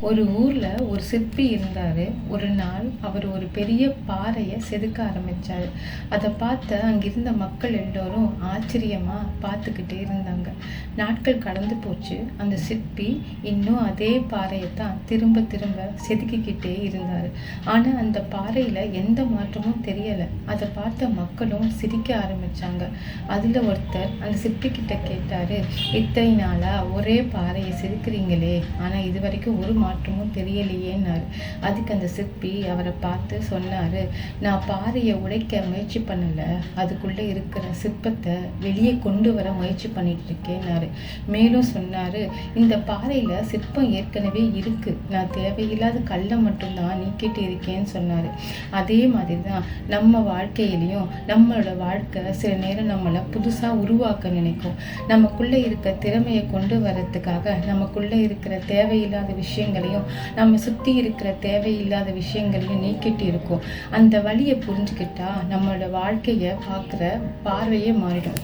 ஒரு ஊர்ல ஒரு சிற்பி இருந்தாரு. ஒரு நாள் அவர் ஒரு பெரிய பாறையை செதுக்க ஆரம்பிச்சாரு. அதை பார்த்த அங்கிருந்த மக்கள் எல்லோரும் ஆச்சரியமா பார்த்துக்கிட்டே இருந்தாங்க. நாட்கள் கடந்து போச்சு. அந்த சிற்பி இன்னும் அதே பாறையை தான் திரும்ப திரும்ப செதுக்கிக்கிட்டே இருந்தாரு. ஆனா அந்த பாறையில எந்த மாற்றமும் தெரியல. அதை பார்த்த மக்களும் சிரிக்க ஆரம்பிச்சாங்க. அதுல ஒருத்தர் அந்த சிற்பி கிட்ட கேட்டாரு, இத்தனை நாளா ஒரே பாறையை செதுக்குறீங்களே, ஆனா இது வரைக்கும் ஒரு மாற்றமும் தெரியலையேன்னாரு. அதுக்கு அந்த சிற்பி அவரை பார்த்து சொன்னாரு, நான் பாறையை உடைக்க முயற்சி பண்ணல, அதுக்குள்ள இருக்கிற சிற்பத்தை வெளியே கொண்டு வர முயற்சி பண்ணிட்டு இருக்கேன்னாரு. மேலும் சொன்னாரு, இந்த பாறையில சிற்பம் ஏற்கனவே இருக்கு, நான் தேவையில்லாத கல்லை மட்டும்தான் நீக்கிட்டு இருக்கேன்னு சொன்னாரு. அதே மாதிரிதான் நம்ம வாழ்க்கையிலையும் நம்மளோட வாழ்க்கை சில நேரம் நம்மளை புதுசா உருவாக்க நினைக்கும். நமக்குள்ள இருக்க திறமையை கொண்டு வர்றதுக்காக நமக்குள்ள இருக்கிற தேவையில்லாத விஷயங்களையும் நம்ம சுற்றி இருக்கிற தேவையில்லாத விஷயங்களையும் நீக்கிட்டு இருக்கோம். அந்த வழியை புரிஞ்சுக்கிட்டா நம்மளோட வாழ்க்கையை பார்க்குற பார்வையே மாறிடும்.